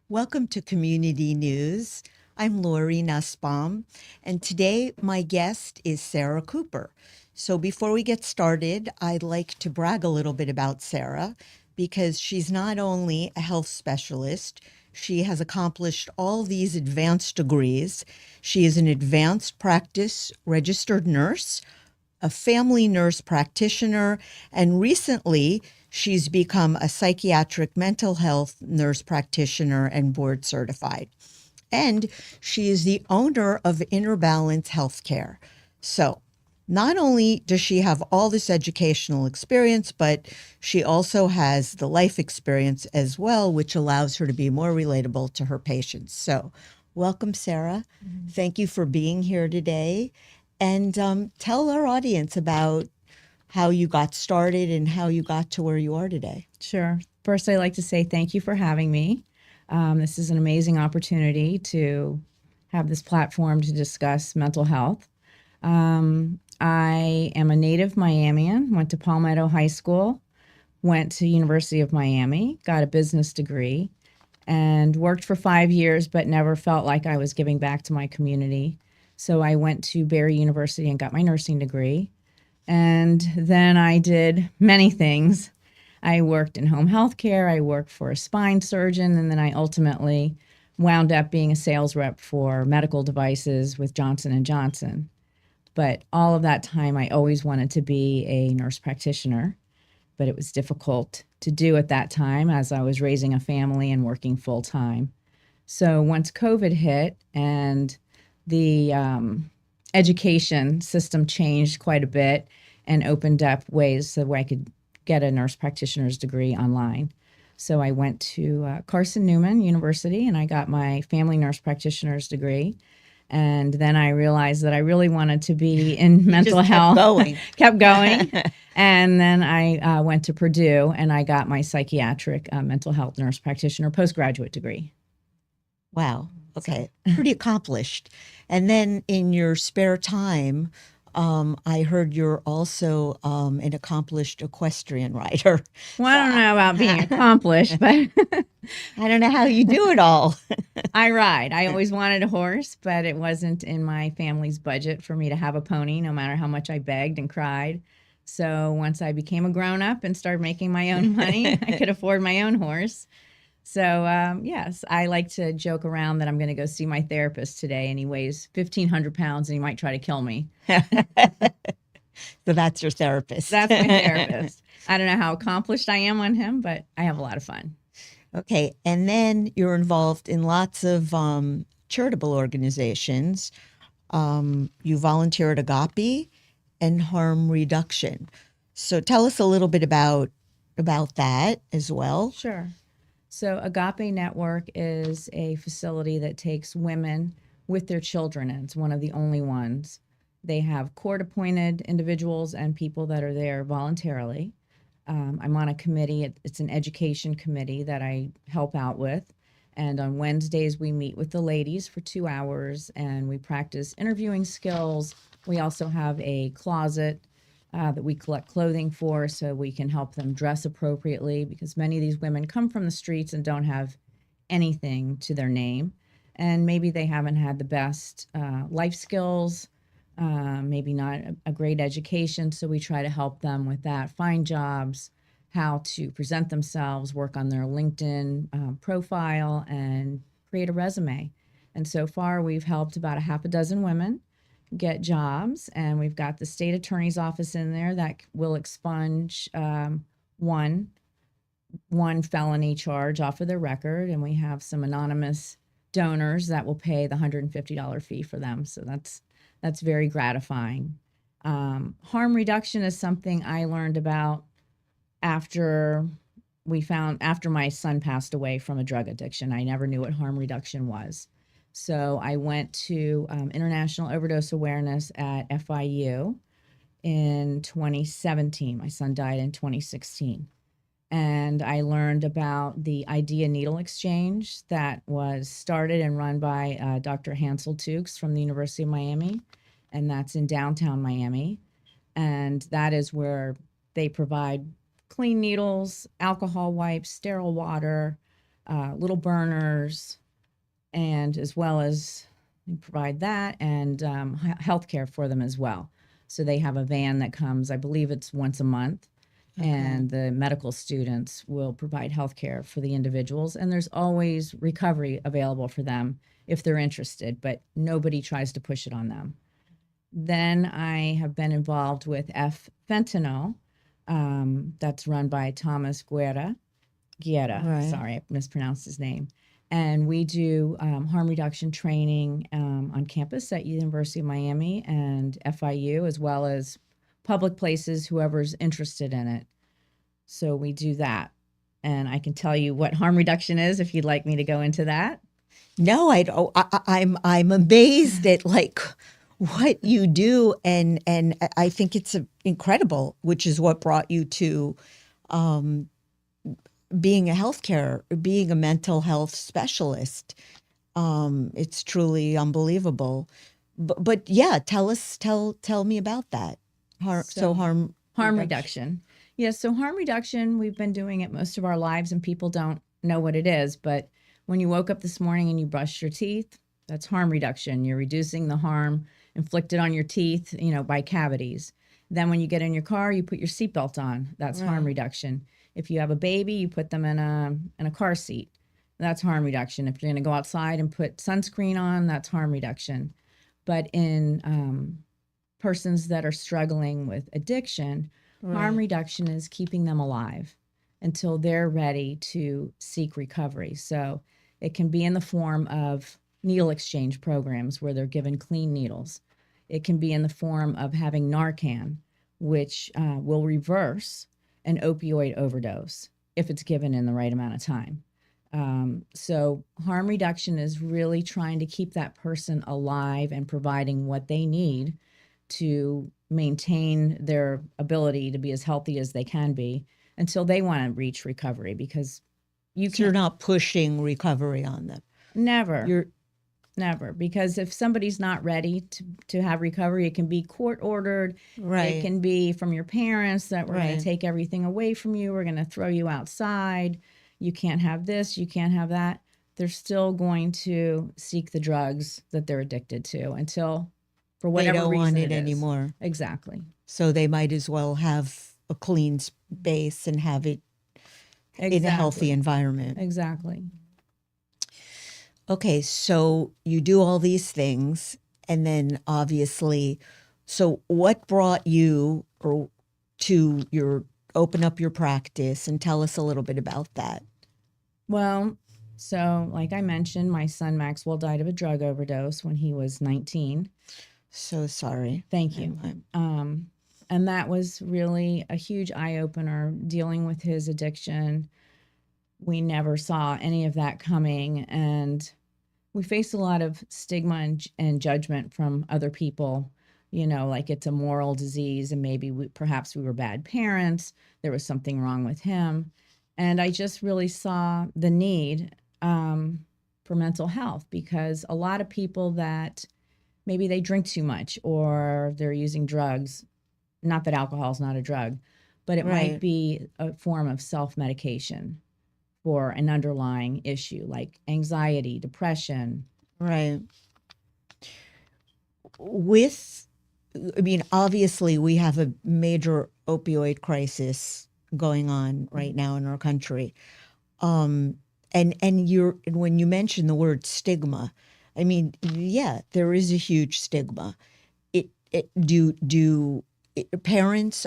Welcome to Community News. I'm Lori Nussbaum, and today my guest is Sara Couper. So before we get started, I'd like to brag a little bit about Sara because she's not only a health specialist, she has accomplished all these advanced degrees. She is an advanced practice registered nurse, a family nurse practitioner, and recently she's become a psychiatric mental health nurse practitioner and board certified. And she is the owner of Inner Balance Healthcare. So, not only does she have all this educational experience, but she also has the life experience as well, which allows her to be more relatable to her patients. So, welcome, Sara. Thank you for being here today. And tell our audience about how you got started and how you got to where you are today. Sure. First, I'd like to say thank you for having me. This is an amazing opportunity to have this platform to discuss mental health. I am a native Miamian, went to Palmetto High School, went to University of Miami, got a business degree, and worked for 5 years, but never felt like I was giving back to my community. So I went to Barry University and got my nursing degree. And then I did many things. I worked in home health care, I worked for a spine surgeon, and then I ultimately wound up being a sales rep for medical devices with Johnson & Johnson. But all of that time, I always wanted to be a nurse practitioner, but it was difficult to do at that time as I was raising a family and working full time. So once COVID hit and the education system changed quite a bit and opened up ways so I could get a nurse practitioner's degree online. So I went to Carson Newman University and I got my family nurse practitioner's degree. And then I realized that I really wanted to be in mental health. Kept going. And then I went to Purdue and I got my psychiatric mental health nurse practitioner postgraduate degree. Wow. Okay. Pretty accomplished. And then in your spare time, I heard you're also an accomplished equestrian rider. Well, I don't know about being accomplished, but I don't know how you do it all. I ride. I always wanted a horse, but it wasn't in my family's budget for me to have a pony, no matter how much I begged and cried. So once I became a grown-up and started making my own money, I could afford my own horse. So, yes, I like to joke around that I'm going to go see my therapist today, and he weighs 1,500 pounds, and he might try to kill me. So that's your therapist. That's my therapist. I don't know how accomplished I am on him, but I have a lot of fun. Okay. And then you're involved in lots of charitable organizations. You volunteer at Agape and Harm Reduction. So tell us a little bit about that as well. Sure. So Agape Network is a facility that takes women with their children, and it's one of the only ones. They have court-appointed individuals and people that are there voluntarily. I'm on a committee. It's an education committee that I help out with. And on Wednesdays, we meet with the ladies for 2 hours, and we practice interviewing skills. We also have a closet that we collect clothing for so we can help them dress appropriately, because many of these women come from the streets and don't have anything to their name. And maybe they haven't had the best life skills, maybe not a great education. So we try to help them with that, find jobs, how to present themselves, work on their LinkedIn profile, and create a resume. And so far, we've helped about a half a dozen women get jobs, and we've got the state attorney's office in there that will expunge one felony charge off of their record, and we have some anonymous donors that will pay the $150 fee for them. So that's very gratifying. Harm reduction is something I learned about after my son passed away from a drug addiction. I never knew what harm reduction was. So I went to International Overdose Awareness at FIU in 2017. My son died in 2016. And I learned about the Idea Needle Exchange that was started and run by Dr. Hansel Tukes from the University of Miami. And that's in downtown Miami. And that is where they provide clean needles, alcohol wipes, sterile water, little burners, and as well as we provide that and health care for them as well. So they have a van that comes, I believe it's once a month, and the medical students will provide health care for the individuals. And there's always recovery available for them if they're interested, but nobody tries to push it on them. Then I have been involved with Fentanyl, that's run by Thomas Guerra. Right. Sorry, I mispronounced his name. And we do harm reduction training on campus at University of Miami and FIU, as well as public places, whoever's interested in it. So we do that. And I can tell you what harm reduction is if you'd like me to go into that. No, I don't. I'm amazed at like what you do, and I think it's incredible, which is what brought you to being being a mental health specialist. It's truly unbelievable. But yeah, tell me about that. Harm reduction. Yes, so harm reduction, we've been doing it most of our lives and people don't know what it is. But when you woke up this morning and you brushed your teeth, that's harm reduction. You're reducing the harm inflicted on your teeth, by cavities. Then when you get in your car, you put your seatbelt on. That's harm reduction. If you have a baby, you put them in a car seat. That's harm reduction. If you're going to go outside and put sunscreen on, that's harm reduction. But in persons that are struggling with addiction, harm reduction is keeping them alive until they're ready to seek recovery. So it can be in the form of needle exchange programs where they're given clean needles. It can be in the form of having Narcan, which will reverse an opioid overdose if it's given in the right amount of time. So harm reduction is really trying to keep that person alive and providing what they need to maintain their ability to be as healthy as they can be until they want to reach recovery, because you're not pushing recovery on them. Never. Never, because if somebody's not ready to have recovery, it can be court ordered. Right. It can be from your parents that we're going to take everything away from you. We're going to throw you outside. You can't have this. You can't have that. They're still going to seek the drugs that they're addicted to until, for whatever reason, they don't want it anymore. Exactly. So they might as well have a clean space and have it in a healthy environment. Exactly. Okay, so you do all these things, and then obviously, so what brought you to open up your practice, and tell us a little bit about that. Well, so like I mentioned, my son Maxwell died of a drug overdose when he was 19. So sorry. Thank you. And that was really a huge eye-opener, dealing with his addiction. We never saw any of that coming, and we faced a lot of stigma and judgment from other people, like it's a moral disease and maybe perhaps we were bad parents. There was something wrong with him. And I just really saw the need for mental health, because a lot of people that maybe they drink too much or they're using drugs, not that alcohol is not a drug, but it might be a form of self-medication for an underlying issue like anxiety, depression. Right. Obviously we have a major opioid crisis going on right now in our country. And when you mention the word stigma, there is a huge stigma. Parents,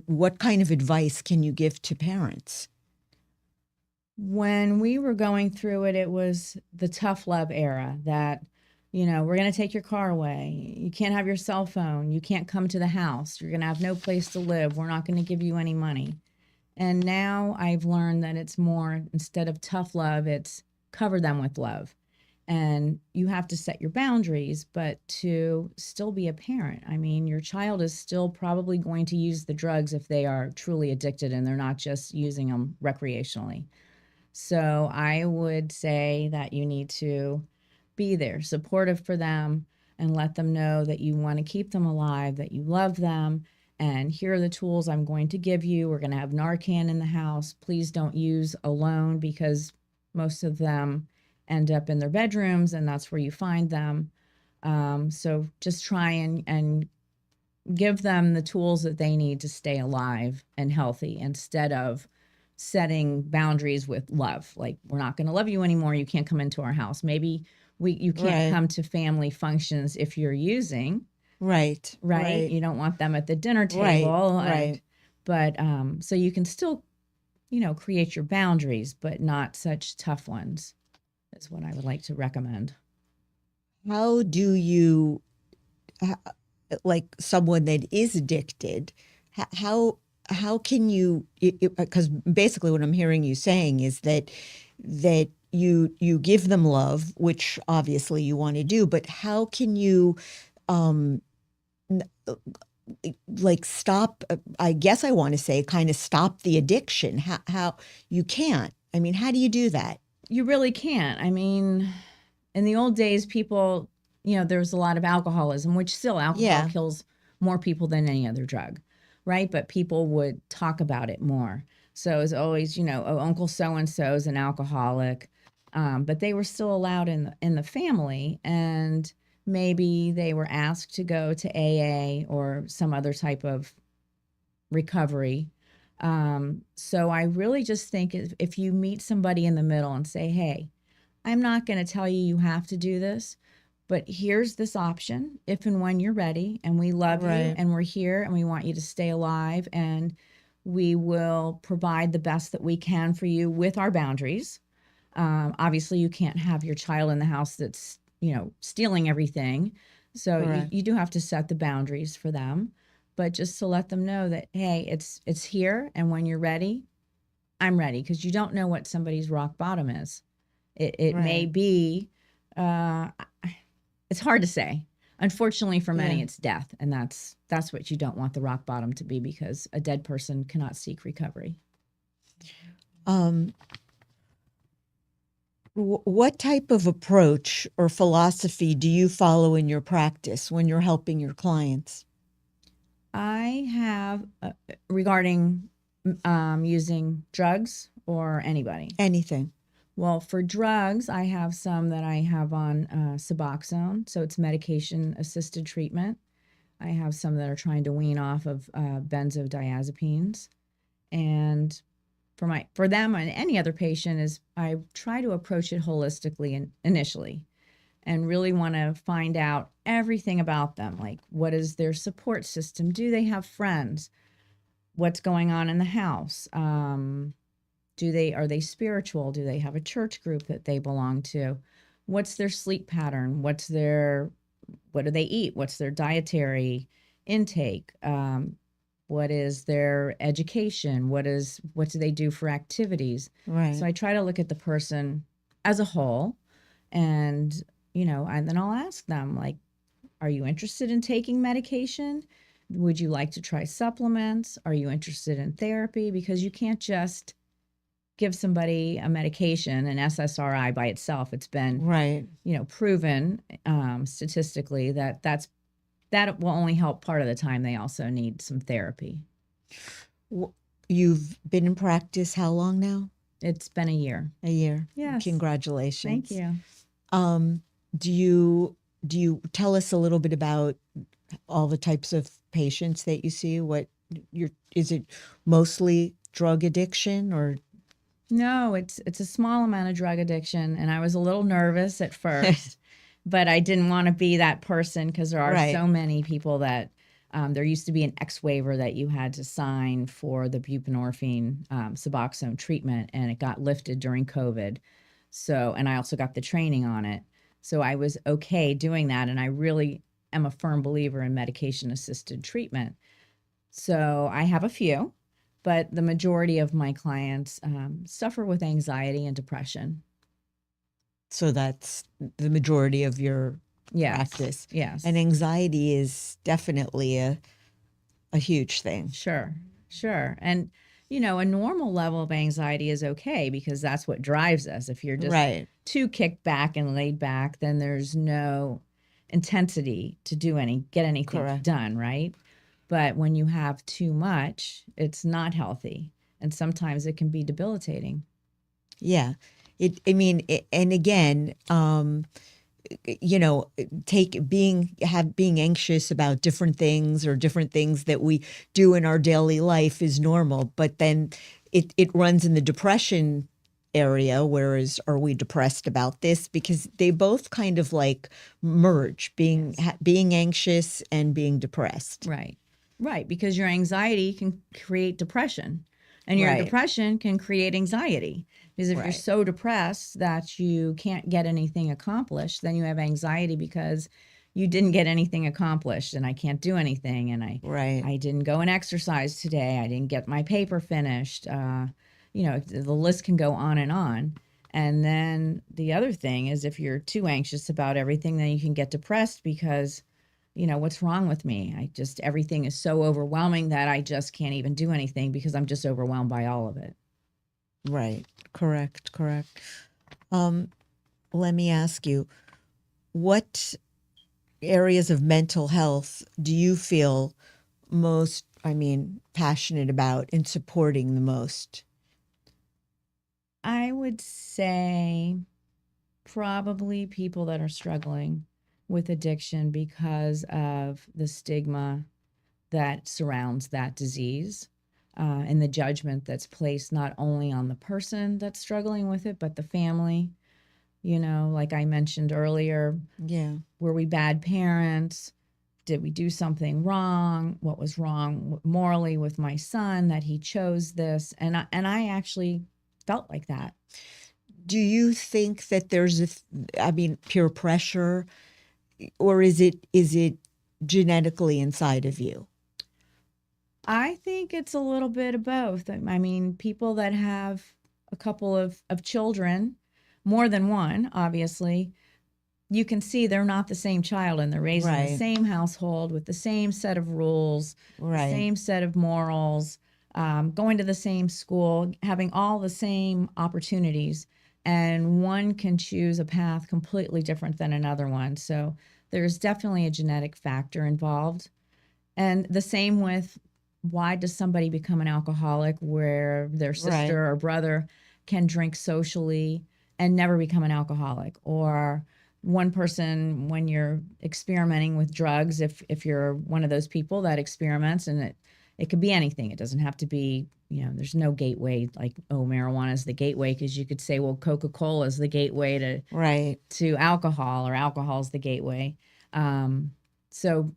what kind of advice can you give to parents? When we were going through it, it was the tough love era that, we're going to take your car away. You can't have your cell phone. You can't come to the house. You're going to have no place to live. We're not going to give you any money. And now I've learned that it's more, instead of tough love, it's cover them with love. And you have to set your boundaries, but to still be a parent. Your child is still probably going to use the drugs if they are truly addicted and they're not just using them recreationally. So I would say that you need to be there, supportive for them, and let them know that you want to keep them alive, that you love them, and here are the tools I'm going to give you. We're going to have Narcan in the house. Please don't use alone, because Most of them end up in their bedrooms, and that's where you find them. So just try and give them the tools that they need to stay alive and healthy, instead of setting boundaries with love. Like, we're not going to love you anymore. You can't come into our house. Maybe you can't Right. come to family functions if you're using, Right. right? Right. You don't want them at the dinner Right. table. Right. But so you can still, create your boundaries, but not such tough ones, is what I would like to recommend. How do you, like someone that is addicted, how can you, because basically what I'm hearing you saying is that you give them love, which obviously you want to do, but how can you um like stop, I guess I want to say kind of stop the addiction? How you can't. I mean, how do you do that? You really can't. I mean, in the old days, people, there was a lot of alcoholism, which still alcohol Yeah. kills more people than any other drug, right? But people would talk about it more. So it's always, oh, Uncle so and so is an alcoholic, but they were still allowed in the family, and maybe they were asked to go to AA or some other type of recovery. So I really just think if you meet somebody in the middle and say, hey, I'm not going to tell you you have to do this, but here's this option if and when you're ready, and we love you, Right. and we're here, and we want you to stay alive, and we will provide the best that we can for you with our boundaries. Obviously, you can't have your child in the house that's, stealing everything. So Correct. you do have to set the boundaries for them, but just to let them know that, hey, it's here, and when you're ready, I'm ready, because you don't know what somebody's rock bottom is. It may Right. be, uh, it's hard to say. Unfortunately, for many, Yeah. it's death, and that's what you don't want the rock bottom to be, because a dead person cannot seek recovery. Um, what type of approach or philosophy do you follow in your practice when you're helping your clients? I have, regarding using drugs or anybody. Anything. Well, for drugs, I have some that I have on Suboxone, so it's medication-assisted treatment. I have some that are trying to wean off of benzodiazepines, and for them and any other patient is I try to approach it holistically initially, and really want to find out everything about them, like what is their support system? Do they have friends? What's going on in the house? Are they spiritual? Do they have a church group that they belong to? What's their sleep pattern? What do they eat? What's their dietary intake? What is their education? What do they do for activities? Right. So I try to look at the person as a whole, and and then I'll ask them, like, are you interested in taking medication? Would you like to try supplements? Are you interested in therapy? Because you can't just give somebody a medication, an SSRI by itself. It's been, Right. proven statistically that will only help part of the time. They also need some therapy. You've been in practice how long now? It's been a year. A year. Yes. Congratulations. Thank you. Do you tell us a little bit about all the types of patients that you see? Is it mostly drug addiction or? No, it's a small amount of drug addiction, and I was a little nervous at first, but I didn't want to be that person, because there are Right. so many people that there used to be an X waiver that you had to sign for the buprenorphine Suboxone treatment, and it got lifted during COVID. So, and I also got the training on it. So I was okay doing that, and I really am a firm believer in medication-assisted treatment. So I have a few, but the majority of my clients suffer with anxiety and depression. So that's the majority of your practice. Yes. And anxiety is definitely a huge thing. Sure. And, a normal level of anxiety is okay, because that's what drives us. If you're just Right. too kicked back and laid back, then there's no intensity to get anything Correct. done, right? But when you have too much, it's not healthy. And sometimes it can be debilitating. Yeah. I mean, and again, you know, being anxious about different things or different things that we do in our daily life is normal, but then it runs in the depression area. Whereas, are we depressed about this? Because they both kind of like merge, being anxious and being depressed. Right. Right. Because your anxiety can create depression, and your Right. depression can create anxiety. Because if you're Right. so depressed that you can't get anything accomplished, then you have anxiety because you didn't get anything accomplished, and I can't do anything. And Right. I didn't go and exercise today. I didn't get my paper finished. The list can go on and on. And then the other thing is, if you're too anxious about everything, then you can get depressed because what's wrong with me? Everything is so overwhelming that I just can't even do anything because I'm just overwhelmed by all of it. Right. Correct. Let me ask you, what areas of mental health do you feel most, passionate about and supporting the most? I would say probably people that are struggling with addiction because of the stigma that surrounds that disease, and the judgment that's placed not only on the person that's struggling with it, but the family. Like I mentioned earlier, Yeah. were we bad parents? Did we do something wrong? What was wrong morally with my son that he chose this? And I actually felt like that. Do you think that there's peer pressure, or is it genetically inside of you? I think it's a little bit of both. I mean, people that have a couple of children, more than one, obviously, you can see they're not the same child, and they're raised in the Right. same household with the same set of rules, the Right. same set of morals, going to the same school, having all the same opportunities. And one can choose a path completely different than another one. So there's definitely a genetic factor involved. And the same with, why does somebody become an alcoholic where their Right. sister or brother can drink socially and never become an alcoholic? Or one person, when you're experimenting with drugs, if you're one of those people that experiments, and it could be anything. It doesn't have to be, there's no gateway like, oh, marijuana is the gateway, because you could say, well, Coca-Cola is the gateway Right. to alcohol, or alcohol is the gateway. So,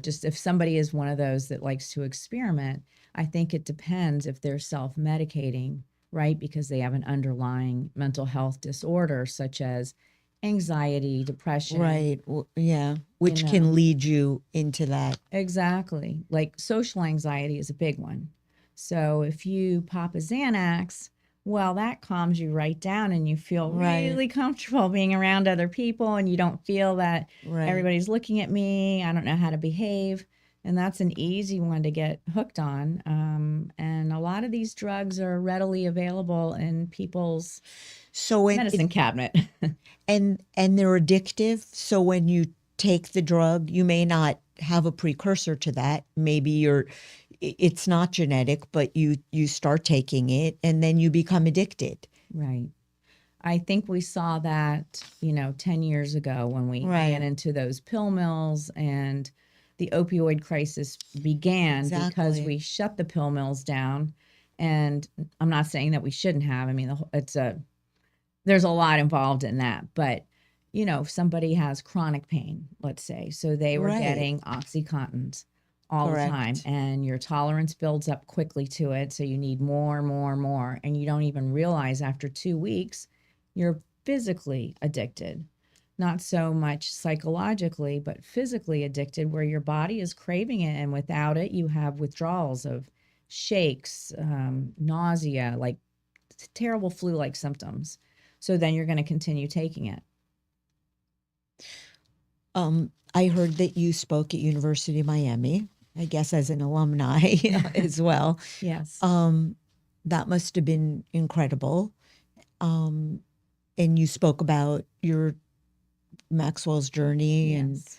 just if somebody is one of those that likes to experiment, I think it depends if they're self-medicating, right? Because they have an underlying mental health disorder, such as anxiety, depression. Right. Yeah. Which can lead you into that. Exactly. Like social anxiety is a big one. So if you pop a Xanax, well, that calms you right down, and you feel Right. really comfortable being around other people, and you don't feel that Right. everybody's looking at me. I don't know how to behave. And that's an easy one to get hooked on. And a lot of these drugs are readily available in people's medicine cabinet. and they're addictive. So when you take the drug, you may not have a precursor to that. Maybe it's not genetic, but you start taking it and then you become addicted. Right. I think we saw that, 10 years ago when we ran into those pill mills, and the opioid crisis began because we shut the pill mills down. And I'm not saying that we shouldn't have. I mean, there's a lot involved in that. But, if somebody has chronic pain, let's say, so they were getting OxyContins all the time, and your tolerance builds up quickly to it. So you need more, and you don't even realize after 2 weeks, you're physically addicted. Not so much psychologically, but physically addicted, where your body is craving it. And without it, you have withdrawals of shakes, nausea, like terrible flu-like symptoms. So then you're going to continue taking it. I heard that you spoke at University of Miami, I guess as an alumni as well. Yes. That must have been incredible. And you spoke about your Maxwell's journey. Yes.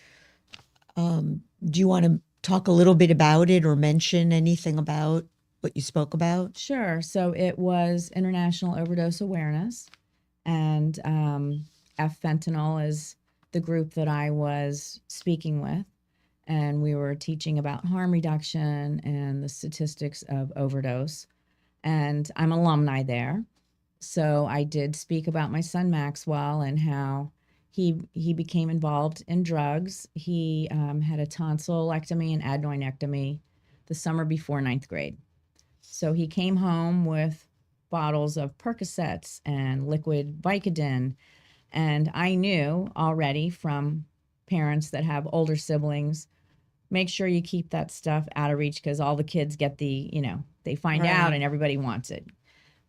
And do you want to talk a little bit about it or mention anything about what you spoke about? Sure. So it was International Overdose Awareness. And F-fentanyl is the group that I was speaking with. And we were teaching about harm reduction and the statistics of overdose. And I'm alumni there. So I did speak about my son Maxwell and how he became involved in drugs. He had a tonsillectomy and adenoidectomy the summer before ninth grade. So he came home with bottles of Percocets and liquid Vicodin. And I knew already from parents that have older siblings, make sure you keep that stuff out of reach because all the kids get they find out and everybody wants it.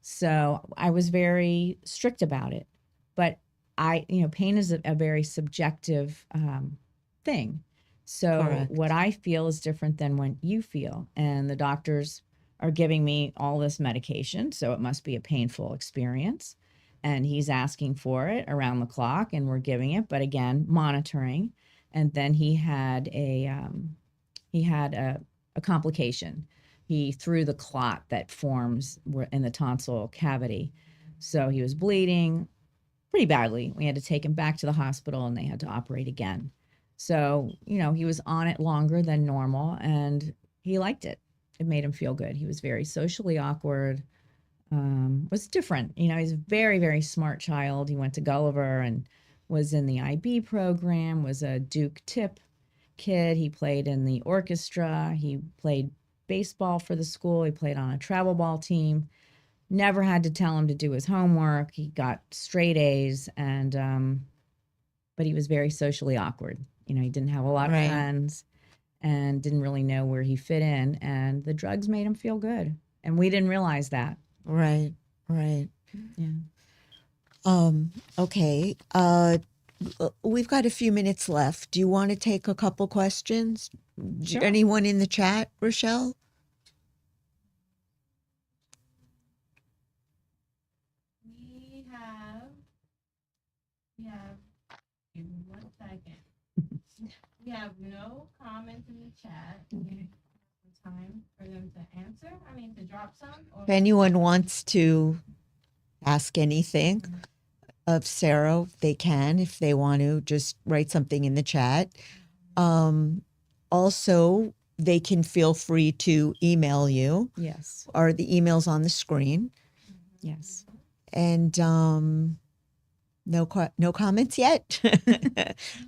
So I was very strict about it. But pain is a very subjective thing. So Correct. what I feel is different than what you feel. And the doctors are giving me all this medication. So it must be a painful experience. And he's asking for it around the clock and we're giving it. But again, monitoring. And then he had a complication. He threw the clot that forms in the tonsil cavity. So he was bleeding pretty badly. We had to take him back to the hospital and they had to operate again. So, he was on it longer than normal and he liked it. It made him feel good. He was very socially awkward, was different. He's a very, very smart child. He went to Gulliver and was in the IB program, was a Duke tip kid. He played in the orchestra. He played baseball for the school. He played on a travel ball team. Never had to tell him to do his homework. He got straight A's, and but he was very socially awkward. He didn't have a lot of friends and didn't really know where he fit in. And the drugs made him feel good, and we didn't realize that. Right. Yeah. Okay. We've got a few minutes left. Do you want to take a couple questions? Sure. Anyone in the chat, Rochelle? Give me 1 second. We have no comments in the chat. Okay. Time for them to answer. To drop some. If anyone wants to ask anything of Sara, they can. If they want to, just write something in the chat. Also, they can feel free to email you. Yes. Are the emails on the screen? Yes. And no comments yet?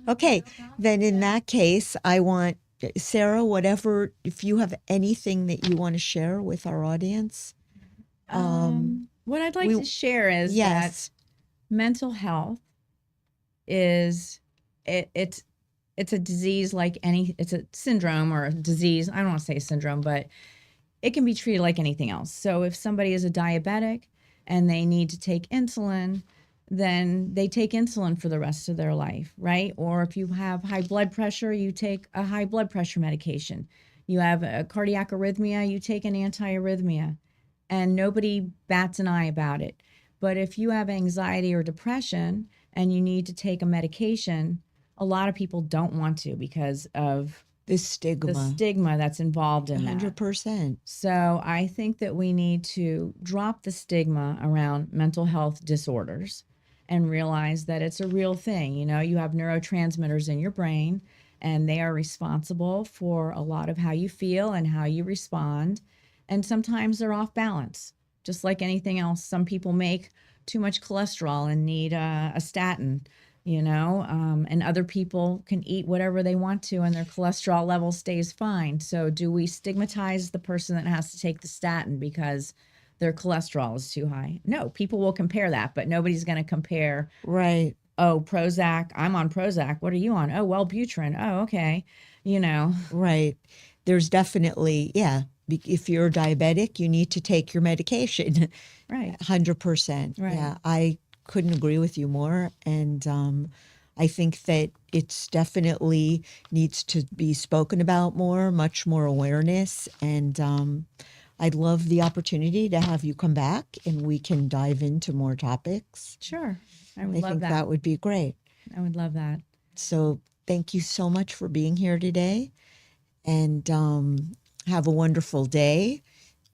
Okay, then in that case, I want Sara, whatever, if you have anything that you want to share with our audience. What I'd like to share is that mental health is it's a disease like it's a syndrome or a disease. I don't want to say syndrome, but it can be treated like anything else. So if somebody is a diabetic and they need to take insulin, then they take insulin for the rest of their life, right? Or if you have high blood pressure, you take a high blood pressure medication. You have a cardiac arrhythmia, you take an antiarrhythmia, and nobody bats an eye about it. But if you have anxiety or depression and you need to take a medication, a lot of people don't want to because of the stigma that's involved in 100%. That. So I think that we need to drop the stigma around mental health disorders and realize that it's a real thing. You have neurotransmitters in your brain and they are responsible for a lot of how you feel and how you respond. And sometimes they're off balance, just like anything else. Some people make too much cholesterol and need a statin, and other people can eat whatever they want to and their cholesterol level stays fine. So do we stigmatize the person that has to take the statin because their cholesterol is too high? No, people will compare that, but nobody's going to compare. Right. Oh, Prozac, I'm on Prozac. What are you on? Oh, Wellbutrin. Oh, okay. Right. There's definitely, if you're diabetic, you need to take your medication. Right. 100%. Right. Yeah, I couldn't agree with you more. And I think that it's definitely needs to be spoken about more, much more awareness. And I'd love the opportunity to have you come back and we can dive into more topics. Sure. I would love that. I think that would be great. I would love that. So thank you so much for being here today. And have a wonderful day.